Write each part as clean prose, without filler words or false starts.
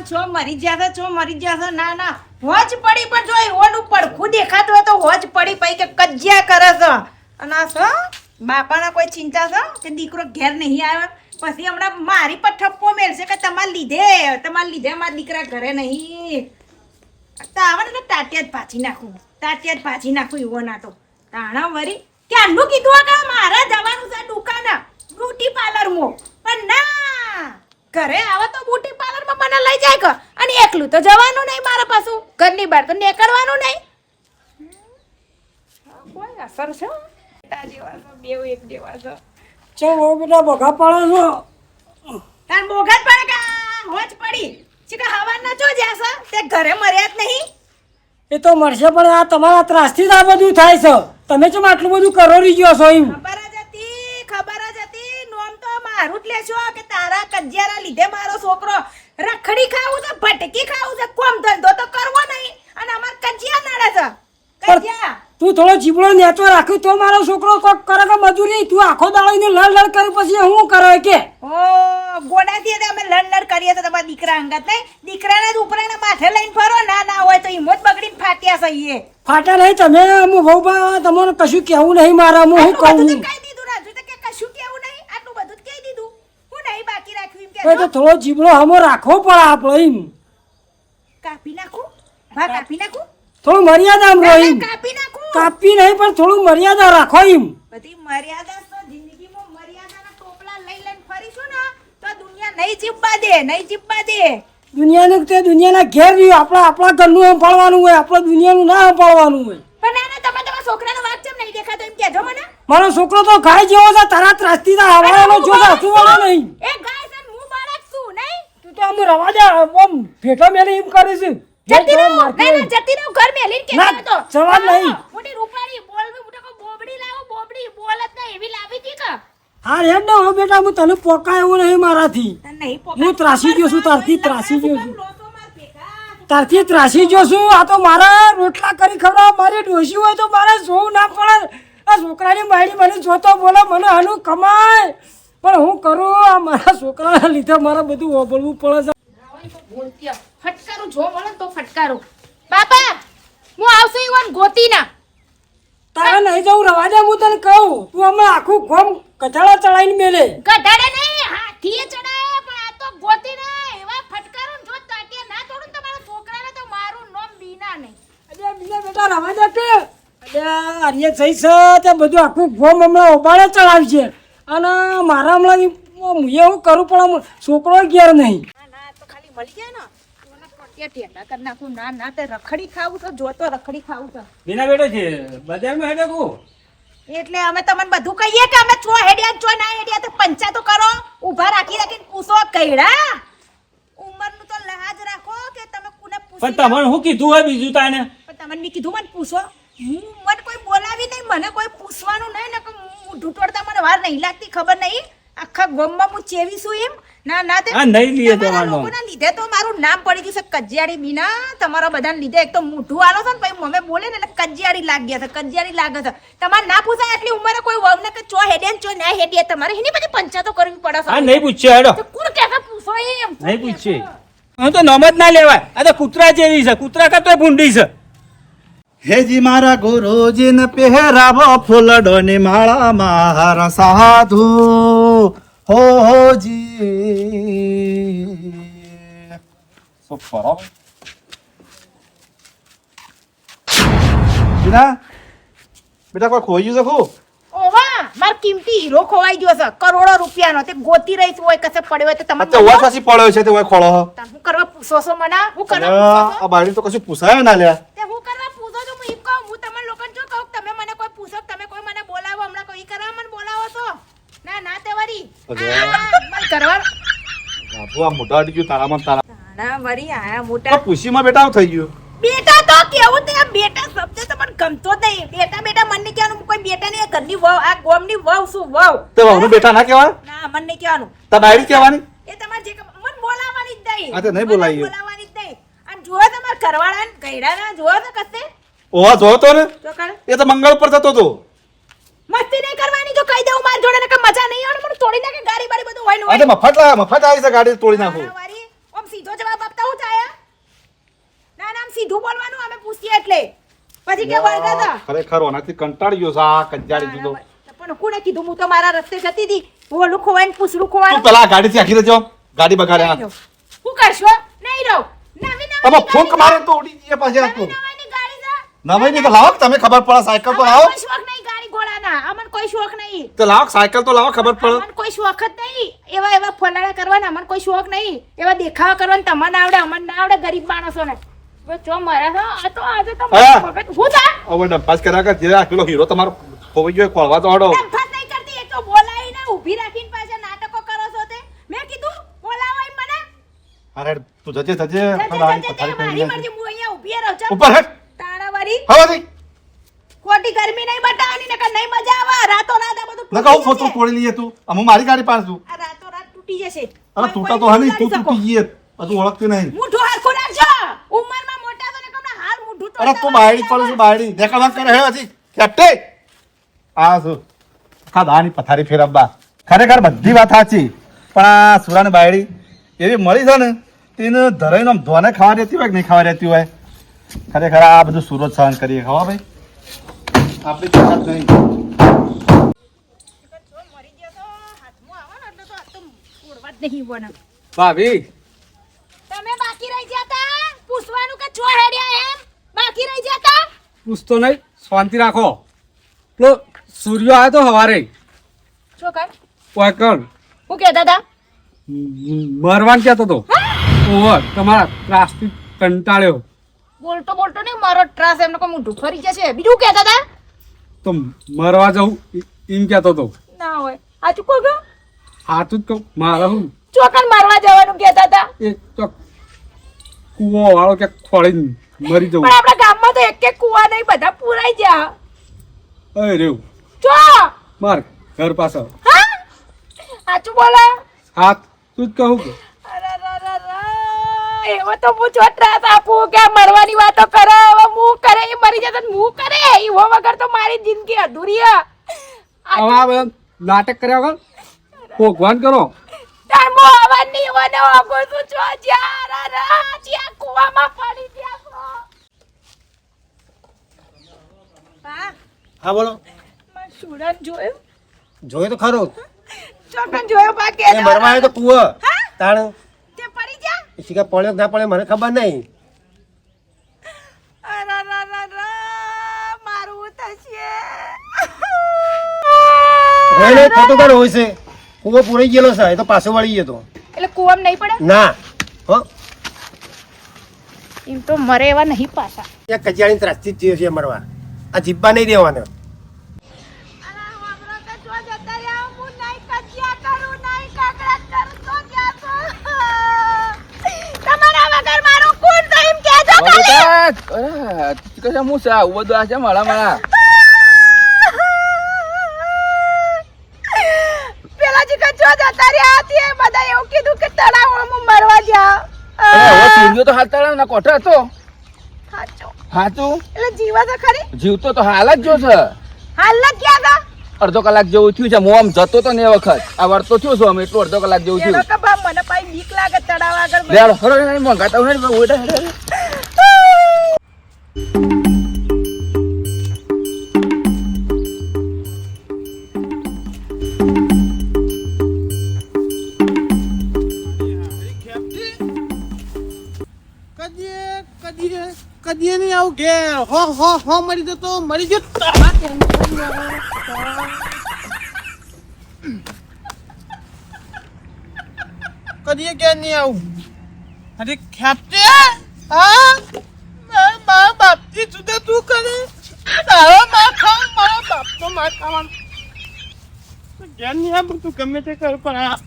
છો મરી ગયા છો મરી ગયા ના ના હોજ પડી પણ જો ઓનું પડખું દેખાતું હોય તો હોજ પડી પઈ કે કજ્યા કરે છે અને આ છો બાપાના કોઈ ચિંતા છે કે દીકરો ઘેર નહીં આવ્યો પછી હમણાં મારી પર ઠપ્પો મેલશે કે તમારા લીધે મારા દીકરા ઘરે નહીં તો આવે ને તો તાટિયા જ ભાજી નાખું એવો ના તો તાણા વરી ક્યારનું કીધું કે મારા જવાનું છે દુકાને બ્યુટી પાર્લરમાં પણ ના ઘરે આવે તો બ્યુટી પાર્લરમાં મને લઈ જાય કે અને એકલું તો જવાનું નહીં મારા પાછું ઘરની બહાર તો નીકળવાનું નહીં કોઈ અસર છે બેટા જેવા છો બેવ એક જેવા છો ચલો બેટા બગા પાડો છો તાર બોગત પડે કે હોજ પડી છે કે હવા ના જો જાશે તે ઘરે મર્યા જ નહીં એ તો મળશે પણ આ તમારા ત્રાસથી જ આ બધું થાય છે તમે કેમ આટલું બધું કરોડી ગયો છો એમ ખબર જ હતી નોમ તો મારું જ લેશો કે તારા કજિયારા લીધે મારો છોકરો રખડી ખાવું છે ભટકી ખાવું છે કોમ ધંધો તો કરવો નહીં અને અમાર કજિયા નડે છે કજિયા તું થોડો જીબડો નેચો રાખ્યો તો મારો છોકરો કોક કરે કે મજૂરી તું આખો દાડો ને લડ કરે પછી હું કરે કે ઓ ગોડાથી અમે લડ કરીએ તો તમારા દીકરા અંગત નહીં દીકરાના જ ઉપરાના માથે લઈને ફરો ના હોય તો હિંમત બગડીને ફાટ્યા સહીએ ફાટ્યા નહીં તમે હું બહુ તમને કશું કહેવું નહીં મારા હું શું કહું કહી દીધું રાજુ તો કે કશું કેવું નહીં આટલું બધું જ કહી દીધું હું નહીં બાકી રાખ્યું એમ કે તો થોડો જીબડો હમો રાખવો પડે આપણે એમ કાપી નાખું ભા કાપી નાખું થોડું મર્યાદા એમ કાપી નાખું કાપી નહીં પણ થોડું મર્યાદા રાખો એમ બધી મર્યાદા તો જિંદગીમાં મર્યાદાના ટોપલા લઈ ફરીશું ને તો દુનિયા નહીં જીવવા દે દુનિયાનું તે દુનિયાના ઘેર રહ્યું આપણા ઘરનું સંભાળવાનું હોય આપણે દુનિયાનું ના સંભાળવાનું હોય પણ ના તમે તમારા છોકરાનો વાગ કેમ નહીં દેખાતો એમ કહેજો મને મારો છોકરો તો ગાય જેવો છે તારા ત્રાસથી હવાનો જો સાસુવાળો નહીં એ ગાય છે હું બાળક છું નહીં તું તો આમ રવા દે આમ ભેટો મેલે એમ કરે છે જતી રહો ઘર મેલીને કે તો જવા નહીં મોટી રૂપાળી બોલવી મોટો બોબડી લાવો બોબડી બોલત નહીં એવી લાવી દી કે હા રેડ ને હો બેટા હું તને પોકાય એવું નહીં મારાથી નહીં હું ત્રાસી ગયો છું તારથી ત્રાસી ગયો છું આ તો મારા રોટલા કરી ખવડાવ મારી ડોસી હોય તો મારે જોવું ના પડે આ છોકરાની માયડી મને જોતો બોલે મને આનું કમાય પણ હું કરું આ મારા છોકરાના લીધે મારે બધું ઓબળવું પડે છે ફટકારું જો મળે તો ફટકારું બાપા હું આવશે ઈવન ગોતીના તારે નહીં જવું રવા દે હું તને કહું તું અમે આખું ગોમ કચાડા ચડાઈને મેલે ગધાડે નહીં હાથીએ ચડાય પણ આ તો ગોતીના એવા ફટકારું જો તાટિયા ના તોડું તમારા છોકરાને તો મારું નામ બીના નહીં અરે બીજા બેટા રવા દે કે અરે આર્ય થઈ છે તે બધું આખું ગોમ હમણાં ઓબાળે ચડાવી છે અને મારા હમણાં હું એવું કરું પણ છોકરો ઘેર નહીં મળી જાય ને ટેટા કર નાખું ના તે રખડી ખાવું તો જો તો રખડી ખાવું તો બીના બેટો છે બજારમાં હેડે કો એટલે અમે તમને બધું કહીએ કે અમે ચો હેડિયા ચો ના હેડિયા તો પંચાતો કરો ઊભા રાખીને પૂછો કઈડા ઉંમરનું તો લહાજ રાખો કે તમે કોને પૂછી પણ તમને હું કીધું હોય બીજું તાને પણ તમને મેં કીધું મને પૂછો મને કોઈ બોલાવી નહીં મને કોઈ પૂછવાનું નહીં ને હું ઢૂંટોડતા મને વાર નહીં લાગતી ખબર નહીં આખા ગોમમાં હું ચેવી છું એમ ના તે આ નહીં લીએ તમારું લોકોના લીધે તો મારું નામ પડી ગયું છે કજિયારી બીના તમારા બધાના લીધે એક તો મોઢું આલો છે ને પછી મમે બોલે ને એટલે કજિયારી લાગે છે તમારે ના પૂછાય એટલી ઉંમરે કોઈ વવને કે ચો હેડે ચો ના હેડે તમારે એની બધી પંચાયતો કરવી પડે છે આ નહીં પૂછ્યો હેડો તો કોણ કે પૂછો એમ નહીં પૂછ્યો હું તો નોમ જ ના લેવાય આ તો કૂતરા જેવી છે કૂતરા કરતો ભૂંડી છે હેજી મારા ગુરુજીને પહેરાવો ફૂલડોની માળા મારા સાધુ હોજી સુપર બીના બેટા કોઈ ખોઈ ગયું છે ખું ઓવા માર કિંમતી હીરો ખોવાઈ ગયો છે કરોડો રૂપિયાનો તે ગોતી રહી હોય કસે પડ્યો હોય તો આ તો તમારે ઓવા પાછી પડ્યો છે તે ઓય ખોળો હું કરવા પૂછો છો મને હું કરવા પૂછો છો આ બાળી તો કશું પૂછાય ના લ્યા તે હું કરવા પૂછો છો હું ઈ કહું હું તમને લોકોને જો કહું તમે મને કોઈ પૂછો તમે કોઈ મને બોલાવો હમણાં કોઈ કરવા મને બોલાવો છો ના તે વરી મન કરવા બાપુ આ મોટા અડી ગયું તારામાં ના વરી આયા તો મોટા પૂછીમાં બેટા થઈ ગયું બેટા તો કેવું તે બેટા શબ્દ તો મને ગમતો જ નહીં બેટા મને કહેવાનું કોઈ બેટા નહીં ઘરની વહુ આ ગોમની વહુ શું વહુ તે વહુનું બેટા ના કહેવાય ના મને નહીં કહેવાનું તા ડાયરી કહેવાની એ તમારે જે મને બોલાવવાની જ નહીં હા તે નહીં બોલાવીએ. બોલાવવાની જ નહીં અને જોયો તમારા ઘરવાળાને ગયડાના જોયો તો કસે ઓવા જોતો ને તો કર એ તો મંગળ પર જતો તો મસ્તી નહીં કરવાની જો કહી દઉં માર જોડે ને કે મજા નહીં આવે મને તોડી નાખે ગાડી બાડી બધું હોય આજે મફત આવી છે ગાડી તોડી નાખું વારી ઓમ સીધો જવાબ આપતા હું થાય ના ના આમ સીધું બોલવાનું અમે પૂછીએ એટલે પછી કે વળગા હતા ખરેખર ઓનાથી કંટાળી ગયો છે આ કજ્જાડી દીધો. પણ કોને કીધું હું તો મારા રસ્તે જતી હતી ઓલું ખોવાઈને પૂછડું તું ખોવાનું પેલા ગાડીથી આખી રહેજો, ગાડી બગાડે આ. હું કરશો નહીં રહો નવી હવે નવી ફૂંક મારે તો ઉડી જઈએ પાછી આ તું. નવી ગાડી છે નવાઈ નહીં તો લાવો, તમે ખબર પડે. સાયકલ તો લાવો, અમને કોઈ શોખ નહીં ગાડી ઘોડાના અમને કોઈ શોખ નહીં તો લાવો સાયકલ તો લાવો, ખબર પડે. અમને કોઈ શોખ જ નહીં એવા એવા ફલાડા કરવાના અમને કોઈ શોખ નહીં એવા દેખાવા કરવાના તમને આવડે અમને ના આવડે ગરીબ માણસોને હવે જો મારા આ તો આજે તો હા. મગજ હું થા હવે ડંપાસ કર્યા કર, જે આ પેલો હીરો તમારો ખોવાઈ ગયો એ ખોલવા તો હડો. ડંફાસ નહીં કરતી એ તો બોલાવીને ઊભી રાખીને પાછા નાટકો કરો છો તે મેં કીધું બોલાવો એમ મને અરે તું જજે જજે તે મારી મરજી હું અહીંયા ઊભી રહું છું ઉપર હેઠ તાણાવાળી હવે જઈ ખોટી ગરમી નહીં બતાવવાની નકર નહીં મજા આવે રાતો રાત આ બધું નકા હું તૂટી ફોટો જશે. તોડી લઈએ તું. હું મારી ગાડી પાડ છું. આ રાતો રાત તૂટી જશે અરે કોઈ તૂટા તો કોઈ હની નહીં તું ઉડાડી શકો. તૂટી ગઈ હજુ ઓળખતી નહીં. મૂઠું હરખું રાખજો ઉંમરમાં મોટા તો ને કમણા હાલ મૂઠું અરે તોડતા તું બાયડી પડે છે, બાયડી દેખાવા કરે હે હજી કેપ્ટે આ શું ખાદાની પથારી ફેરવવા. ખરેખર બધી વાત સાચી, પણ આ સુરાની બાયડી એવી મળી છે ને તેને ધરાઈને આમ ધોને ખાવા રહેતી હોય કે નહીં ખાવા રહેતી હોય. ખરેખર આ બધું સુરત સહન કરીએ ખવા ભાઈ આપણી તાકાત નહીં. જો મરી ગયા તો હાથમાં આવો ને એટલે તો આ તો ઉડવા જ નહીં બને ભાભી તમે બાકી રહી ગયા તા પૂછવાનું કે છો હેડ્યા એમ બાકી રહી ગયા તા પૂછતો નહીં, શાંતિ રાખો. પેલો સૂર્યો આવ્યો તો હવારે છો કર વાકણ હું કહેતા તા મરવાન કહેતો તો ઓવર તમારા ત્રાસથી કંટાળ્યો બોલતો બોલતો નહીં મારો ત્રાસ એમને કોઈ મોઢું ફરી જશે બીજું કહેતા તા તો મરવા જવું એમ કહેતો તો. ના હોય સાચું કહો ગો સાચું જ કહું, મારે હું ચોકન મારવા જવાનું કહેતા તા એ તો કૂવો વાળો કે ખોળીને મરી જવું. પણ આપણા ગામમાં તો એક એક કુવા નહીં બધા પુરાઈ ગયા અરે રેવું જો માર ઘર પાછળ હા સાચું બોલા હાથ તું જ કહું કે એવો તો હું ચોટરાસ આપું કે મરવાની વાતો કરે હવે હું કરે એ મરી જતો હું કરે એવો વગર તો મારી જિંદગી અધૂરી હે હવે આ બધા નાટક કર્યા વગર ભગવાન કરો. તાર મો આવવાની વને ઓગો છું જો જ્યાં જ્યાં કુવામાં પડી ગયા હા હા બોલો. મેં સુરન જોયો જોયું તો ખરું. ચોકન જોયો બા કે એ મરવા આવ્યો તો કૂવો. હા તાણ તે પડી જા એ શીખા પડ્યો કે ના પડે મને ખબર નહીં. મારું થશે એને ખોટું કાઢ હોય છે. કૂવો પૂરાઈ ગયેલો છે, એ તો પાછો વળી ગયો તો. એટલે કુવામ નહીં પડે ના હો એમ તો મરે એવા નહીં પાછા એ કચિયાણી ત્રાસથી જ છે મરવા. આ જીબ્બા નહીં દેવાનો. પેલા જી કચો જતા રહ્યા હતી બધા એવું કીધું કે તળાવમાં મરવા જા તો હાલતા ના કોઠો હતો સાચો હાચું એટલે જીવા તો ખરી જીવતો તો હાલ જ જો છે. હાલ ન ગયા તા અડધો કલાક જેવું થયું છે. હું આમ જતો તો ને એ વખત આ વળતો થયો છું અમે એટલું અડધો કલાક જેવું એનો થયું. કે બા મને પાઈ બીક લાગે તળાવ આગળ લે હાલો, હરો ને મંગાતા હોય ને ઓડા હેડે. કદી નહીં આવું ઘેર હો મરી જતો મરી જતો કદી ઘેર નહીં આવું. અરે ખેપતે હા મારા બાપથી જુદા તું કરે તારા માં ખાવ મારા બાપનો માં ખાવાનું ઘેર નહીં આવું તું ગમે તે કર પણ આ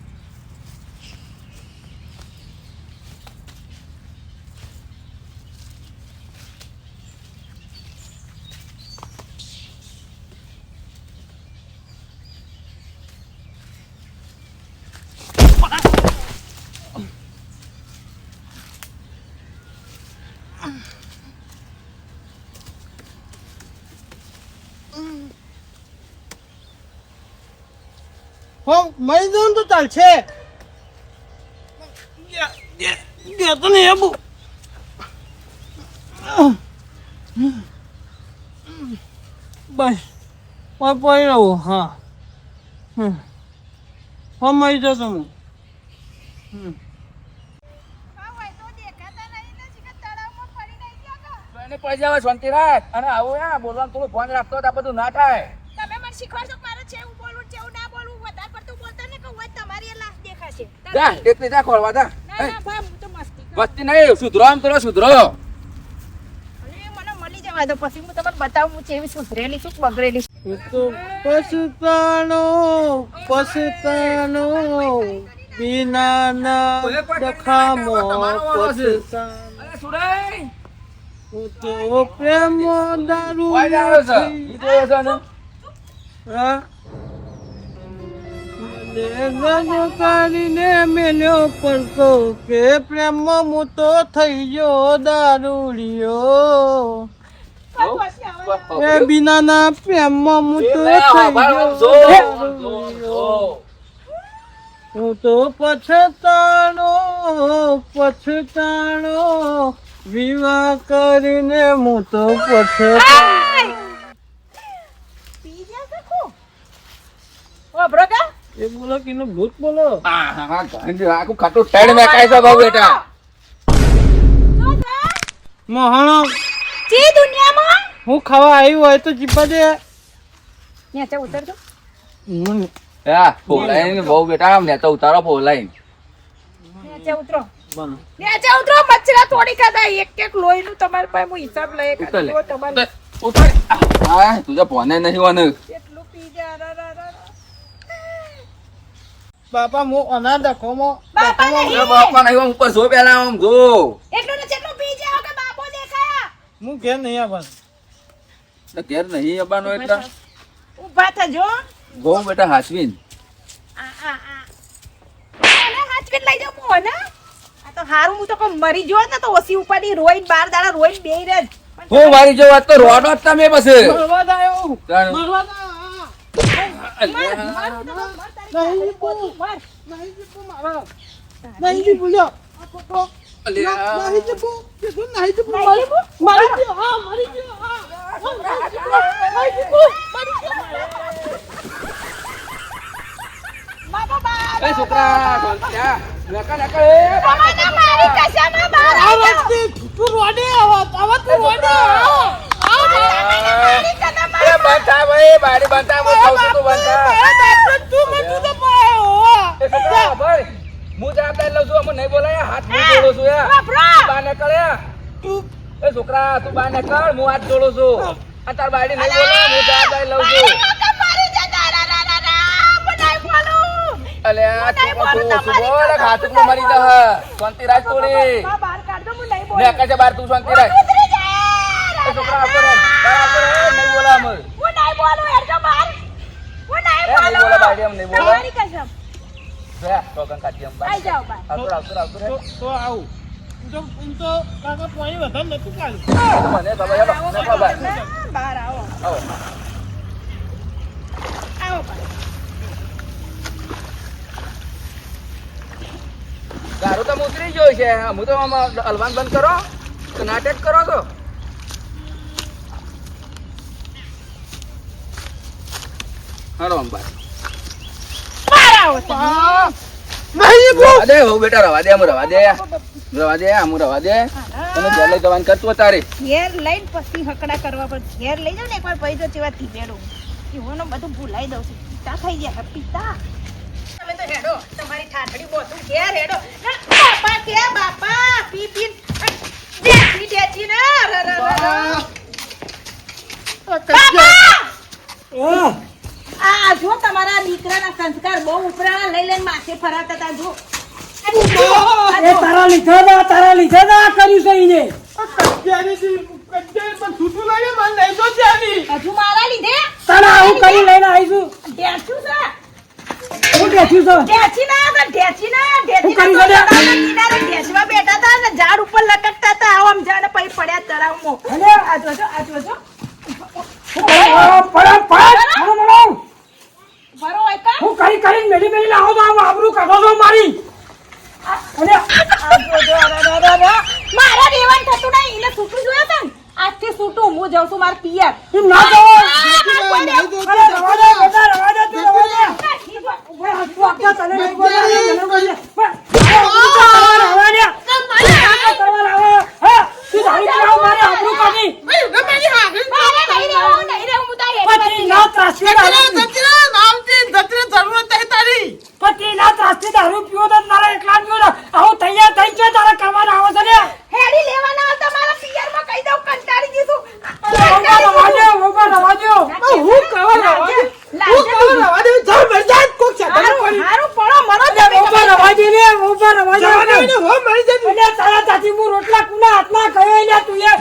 હો મરી જવું તો ચાલશે કહેતો નહીં આબુ બસ પડી રહું હા સમય છો તમે એને પડી જવા શાંતિ રાખ અને આવું યા બોલવાનું થોડું ફોન રાખતો તો આ બધું ના થાય. તમે મને શીખવાડશો કે મારે ચેવું બોલવું ચેવું ના બોલવું વધારે પડતું બોલતા ને કે હોય તમારી એ લાશ દેખાશે જા એકલી જા ખોળવા જા. ના ના ભાઈ હું તો મસ્તી કરું વસ્તી નહીં સુધરો આમ તો સુધરો. અરે મને મળી જવા દો પછી હું તમને બતાવું હું ચેવી સુધરેલી છું કે બગડેલી છું. તો પછતાનો વિના ના દખામો પછતાનો અરે સુરાઈ હું તો પ્રેમ દારૂ વાય જાવ છે ઈ તો છે ને હા મને કરીને મેલ્યો પડતો કે પ્રેમમાં હું તો થઈ ગયો દારૂડિયો એ બિનાના પ્રેમમાં હું તો થઈ ગયો દારૂડિયો. હું તો પછતાણો વિવાહ કરીને હું તો પછતાણો. પી ગયા છે ખો ઓ બ્રોકા એ બોલો કે એનું ભૂત બોલો. હા હા હા ગાંડી આખું ખાટું ટેડ મે કાઈ છે બાબુ બેટા. મોહણો ચી દુનિયામાં હું ખાવા આવ્યું હોય તો જીપા દે. નીચે ઉતરજો હું હા બોલાઈને બહુ બેટા આમ ને તો ઉતારો બોલાઈને. નીચે ઉતરો બનો નીચે ઉતરો મચ્છરા તોડી ખાધા એક એક લોહીનું તમારી પાસે હું હિસાબ લઈ ઉતર લે. કાઢું તમારે ઉતાર હા તું તો ફોને નહીં વાનું. કેટલું પી ગયા રા રા રા. બાપા હું અનાર દખોમાં બાપા નહીં. એ બાપા નહીં ઉપર જો પેલા આમ જો. એટલું ને જેટલું પી જાઓ કે બાપો દેખાયા હું ઘેર નહીં આવવાનું. તો ઘેર નહીં આવવાનો એટલે ઊભા થજો બહુ બેટા હાસવીન. એને હાચવીને લઈ જાઉં હું ને આ તો હારું હું તો કોઈ મરી ગયો ને તો ઓછી ઉપાડી રોઈને 12 દાડા રોઈને બેહી રહે જ. હું મારી જો વાત તો રોડો જ તમે પછી. મરવા દાયો જાણ. મરવા દાયો. નહીં જીપુ નહીં જીપુ મારા નહીં જીપુ લ્યો આ ફોટો અલ્યા. નહીં જીપુ કીધું નહીં જીપુ મારી ગયો હા મારી ગયો હા નહીં જીપુ મારી ગયો. બાપા બા એ છોકરા ગોંત્યા નકા નકા એ મને મારી કશામાં બહાર આ વખતે તું રોડે આવા તું રોડે મારી કશામાં એ બંધા ભાઈ બારી બંધા હું ખાઉં છું તું બંધા. તું મને તો પાયો એ છોકરા ભાઈ હું જવાબદાર લઉં છું અમને નહીં બોલાય હાથ હું જોડું છું યાર. બાપરા બહાર નીકળ્યા એ છોકરા તું બહાર નીકળ હું હાથ જોડું છું. આ તાર બારી નહીં બોલાય હું જવાબદારી લઉં છું. મારી જતા રા રા રા રા બનાઈ બોલું અલ્યા તું બોલ હાથમાં મરી જા શાંતિ રાખ થોડી. બહાર કાઢ દો હું નહીં બોલું ને આકાશે બાર તું શાંતિ રાખ. ઉતરી જા એ છોકરા આપો રે બહાર આપો રે નહીં બોલા અમે. હું નહીં બોલું હેડજો બહાર હું નહીં એ નહીં બોલા બારી એમ નહીં બોલા. તમારી કસમ જોયા ટોકન કાઢી એમ આઈ જાઓ બહાર આવતો રે. તો આવું એમ તો કાકા પાણી વધારે નતું કાઢ્યું. મને ખબર હેલો નકો બાર. બહાર આવો આવો. આવો બહાર દારૂ તો ઉતરી ગયો છે હું તો આમાં હલવાન બંધ કરો તો નાટક કરો તો હાલો અંબા બહાર આવો નહીં રવા દે હો બેટા રવા દે આમ રવા દે આમ રવા દે તને ઘેર લઈ જવાનું કરતું તારે ઘેર લઈને પછી હકડા કરવા પડે ઘેર લઈ જાવ ને એકવાર પૈસો જેવા થીપેડું એવાનું બધું ભૂલાઈ દઉં છું પિતા થઈ ગયા પિતા તમે તો હેડો તમારી ઠાઠડી બોતું ઘેર હેડો ના, બાપા કે બાપા પી પી ડેચી ના ર ર ર બાપા આ જો તમારા દીકરાના સંસ્કાર બહુ ઉપરાણા લઈ લઈને માથે ફરાતા હતા જો એ તારા લીધા ના કર્યું છે ઈને હજુ મારા લીધે તારા આવું કરી લઈને આવીશું ડેચું છે હું બેઠું છું ઢેચી ના કરી કિનારે ઢેચવા બેઠા હતા ને ઝાડ ઉપર લટકતા હતા આમ જાણે પછી પડ્યા તળાવમાં અરે આ જોજો ભરો હોય કા હું કરીને મેલી મેલી લાવો તો આમ આબરૂ કાઢો છો મારી અને આ જોજો અરે છૂટું હું જાઉં છું મારા પિયર તું ના જવાય. કોઈ નહીં. અરે રવા દે બેટા, રવા દે, તું રવા દે. ઉભા હાથ તું આપતા તને નહીં બોલે, મને બોલે. રવા દે. કરવા લાવો. હા, તું દારૂ પીવા મારે આબરૂ કાઢી. મારે નહીં રહેવું, નહીં રહેવું, હું તારી હેઠળ પતિ ના ત્રાસી દારૂ પી. પતિ ના ત્રાસી દારૂ પીવો તો તારા એકલા પીવો તો આવું તૈયાર થઈ છે તારા કમાર આવો છે ને. હેડી લેવાના હતા મારા પિયરમાં કહી દઉં કંટાળી ગયું ઉભા રવા દે, ઉભા રવા દે. હું કવર રવા દે હારું પડો મરો અરે ઉભા રવા દે ને, ઉભા રવા દે. અરે તારા ચાચી હું રોટલા કુના હાથમાં ગયો ને તું એ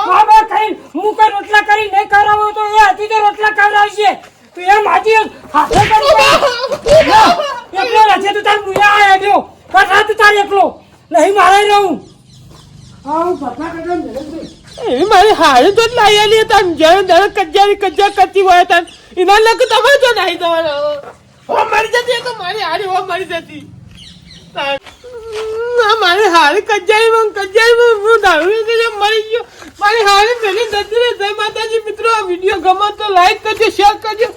બાબા ખાઈ હું કઈ રોટલા કરી નહીં કરાવો તો એ હતી તો રોટલા કરાવશે. તું એ માજી હાથે કરી એકલો રહેશે તું તાર મુયા આયા જો કઠા તું તાર એકલો નહીં મારે રહું. આવું બધા કદમ એવી મારી હારી તો જ લાવી આલી હતા જ્યારે દરેક કજ્જા કરતી હોય હતા એના લગ તમારે જો નાહી જવાનો હો મરી જતી તો મારી હારી હો મરી જતી મારી હારી કજ્જાઈમાં હું દારૂ મરી ગયો મારી હારી પેલી જતી રહે. જય માતાજી મિત્રો, આ વિડીયો ગમે તો લાઈક કરજો, શેર કરજો.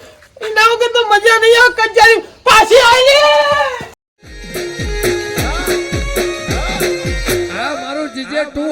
એના વગર તો મજા નહીં આવે. કજ્જાઈ પાછી આવી આ મારું જીજે તું